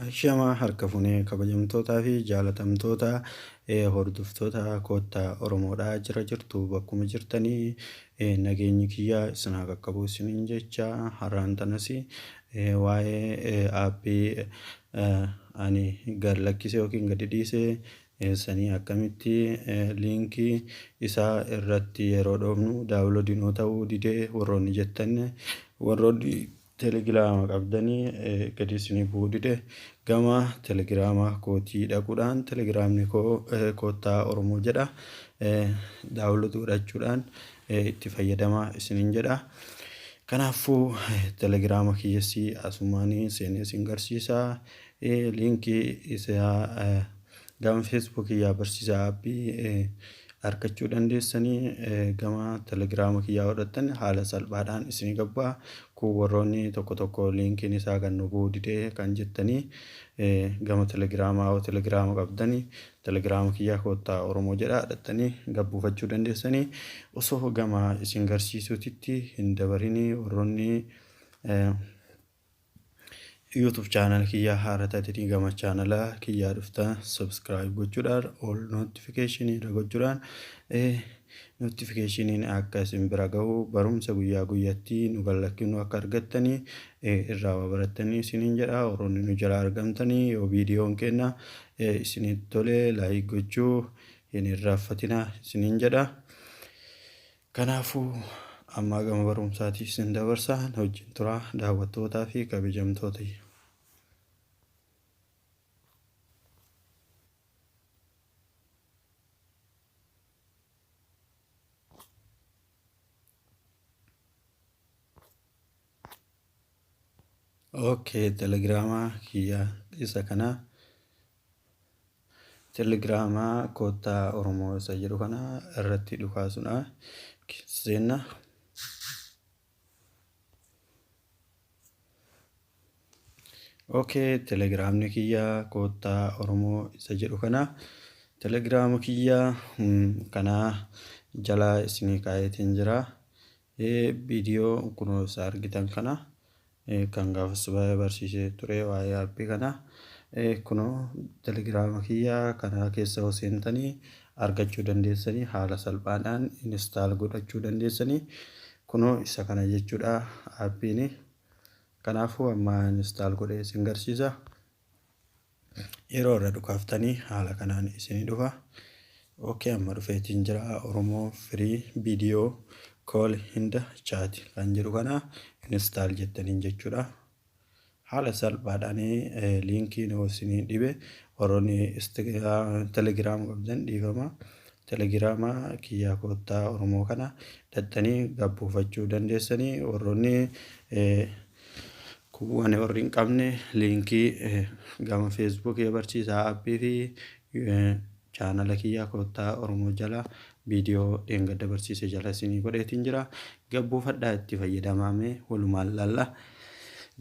Ashama harka fuunee kabajamtootaa fi jaalatamtoota hordoftoota kottaa Oromoodhaa jira jirtu bakkuma jirtanii nageenyi kiyyaa isin haa qaqqabu isiniin jecha har'aan tanas waa'ee aappii ani gad lakkisee yookiin gadi dhiisee sanii akkamitti liinkii isaa irratti yeroo dhoofnu daawunloodii ta'uu didee warroonni jettan warroonni telegiraama qabdanii gadi isinii bu'uu dide gama telegiraama kootii dhaquudhaan telegiraamni kottaa Oromoo jedha daawunloodii godhachuudhaan itti fayyadamaa isiniin jedha. Kanaafuu telegiraama kiyyasii asumaanii seenee isin garsiisaa liinkii isaa gama feesbuukii yaa barsiisaa aappii argachuu dandeessanii gama telegiraama kiyyaa godhattan haala salphaadhaan isinii gabbaa kun warroonni tokko liinkiin isaa kan nu bu'uu didee kan jettanii gama telegiraama qabdanii telegiraama kiyyaa kottaa Oromoo jedha dhattanii gabbuufachuu dandeessanii osoo gama isin garsiisuutitti hin dabarinii warroonni YouTube channel kiyyaa haara taatanii gama channel kiyyaa dhuftan subscribe gochuudhaan all notification irra gochuudhaan notification akka isin bira gahu barumsa guyyaa guyyaatti nu gallakkinu akka argattanii irraa barattanii isiniin jedha warroonni nu jala argamtanii yoo viidiyoon kenna isinitti tole like gochuu hin irraanfatina isiniin jedha. Kanaafuu amma gama barumsaatii isin dabarsaa wajjin turaa daawwattootaa fi kabajamtoota. Okay, telegiraama kiyyaa isa kana telegiraama kottaa Oromoo isa jedhu kana irratti dhukaasuna seenna. Okay, telegiraamni kiyyaa kottaa Oromoo isa jedhu kana telegiraama kiyyaa kana jala isinii kaayetiin jira viidiyoo kunoo isa argitan kana kan gaafas barsiisee ture waa'ee aappii kana kunoo telegiraama kiyyaa kana keessa seentanii argachuu dandeessanii haala salphaadhaan install godhachuu dandeessanii kunoo isa kana jechuudha aappiin. Kanaafuu amma install godhee isin garsiisa yeroo irra dhukaaftanii haala kanaan isinii dhufa. Okay, amma dhufeetiin jira Oromoo free video call in the chat kan jedhu kana install jettaniin jechuudha. Haala salphaadhaan liinkii nu isinii dhibe warroonni telegiraama qabdan dhiifama telegiraama kiyyaa kottaa Oromoo kana dhattanii gabbuufachuu dandeessanii warroonni kuwwan warri hin qabne liinkii gama feesbuukii barsiisaa aappii fi channel kiyyaa kottaa Oromoo jala viidiyoo dheengadda barsiise jala isinii godheetiin jira gabbuufadhaa itti fayyadamame walumaan laalla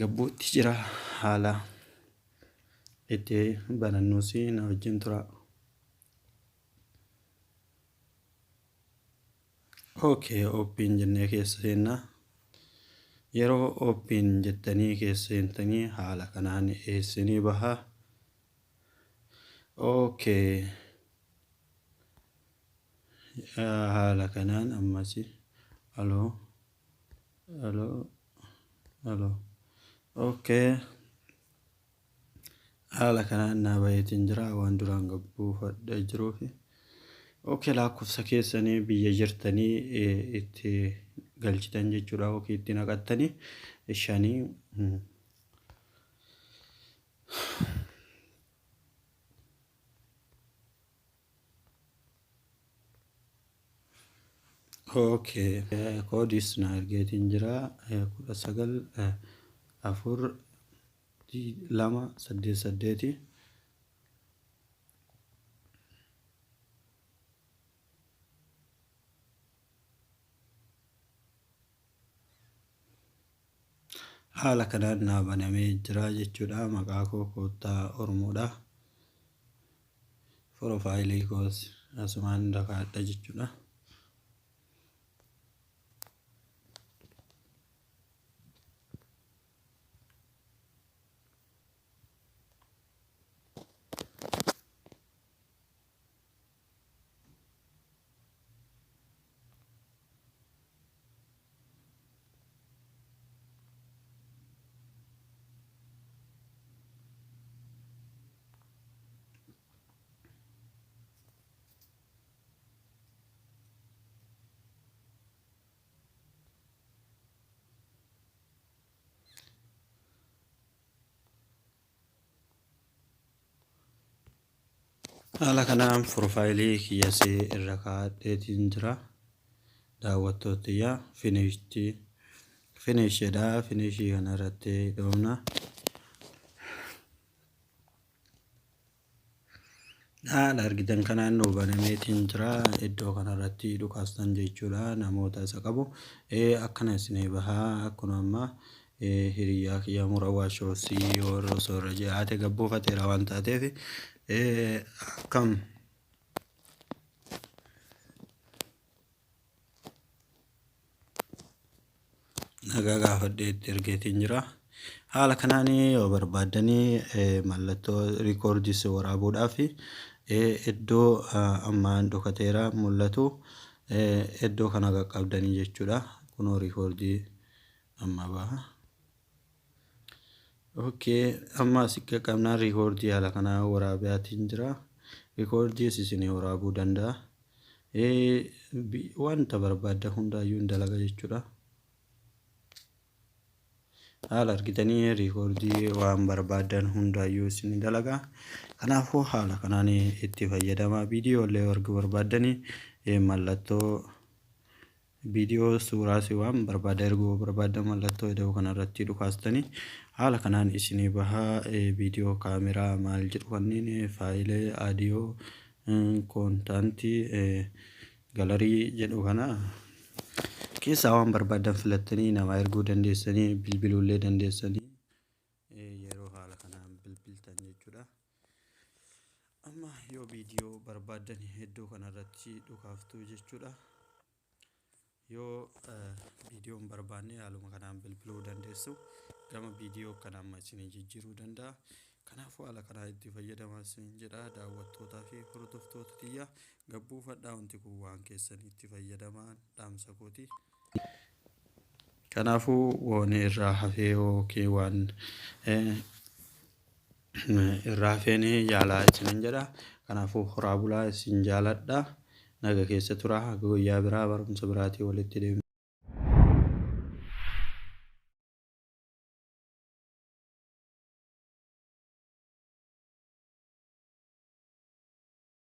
gabbuutti jira haala itti banannuusi na wajjin tura. Okay, open jennee keessa seenna yeroo open jettanii keessa seentanii haala kanaan isinii baha. Okay, haala kanaan ammasi hello. Okay, haala kanaan na bayeetiin jira waan duraan gabbuufadha jiruufi. Okay, lakkoofsa keessanii biyya jirtanii itti galchitan jechuudha yookiin itti naqattanii shanii okay, koodis na argeetiin jira 19 4 2 8 haala kanaan na banamee jira jechuudha. Maqaa kottaa Oromoodha. Profaayilii koos asumaan dhaqaadha jechuudha. Haala kanaan profaayilii kiyyasee irra kaa'adheetiin jira. Daawwattootiyyaa finishedha. Finishii kanarratti dhumna. Haala argitan kanaan nu banameetiin jira. Iddoo kanarratti dhukaastan jechuudha. Namoota isa qabu akkana isinii bahaa akkuma ammaa hiriyaa kiyya murawaa shoosii yeroo soorra jiraate gabbuufateera waan taateef akkam nagaa gaafadheetti ergeetiin jira. Haala kanaan yoo barbaadanii mallattoo riikoordiis waraabuudhaaf iddoo ammaan dhokateera mul'atu iddoo kana qaqqabdanii jechuudha. Kunoo riikoordii amma baha. Amma asii qaqqabnaan riikoordii haala kanaa waraabaatiin jira. Riikoordiis isinii waraabuu danda'a. Wanta barbaadda hundaayyuu hin dalaga jechuudha. Haala argitanii riikoordii waan barbaadan hundaayyuu isin dalaga. Kanaafuu haala kanaan itti fayyadamaa. Viidiyoolee arguu barbaadanii mallattoo viidiyoo suuraas waan barbaada erguu barbaada mallattoo iddoo kanarratti dhukaastanii haala kanaan isinii bahaa. Viidiyoo kaameraa maal jedhu kanneen faayilee aadiyoo koontaantii galarii jedhu kana keessaa waan barbaadan filattanii nama erguu dandeessanii bilbiluullee dandeessanii yeroo haala kanaan bilbiltan jechuudha. Amma yoo viidiyoo barbaadan iddoo kanarratti dhukaaftu jechuudha. Yoo viidiyoon barbaanne haaluma kanaan bilbiluu dandeessu. Gama viidiyoo kana amma isinii jijjiiruu danda'a. Kanaafuu haala kanaa itti fayyadamaa isin jedha. Daawwattootaa fi hordoftoota tiyya gabbuufadhaa wanti kun waan keessan itti fayyadamaa dhaamsa kooti. Kanaafuu waan irraa hafee yookiin waan irraa hafeen yaalaa isin jedha. Kanaafuu horaa bulaa isin jaaladha. Naga keessa turaa guyyaa biraa barumsa biraatii walitti deemna.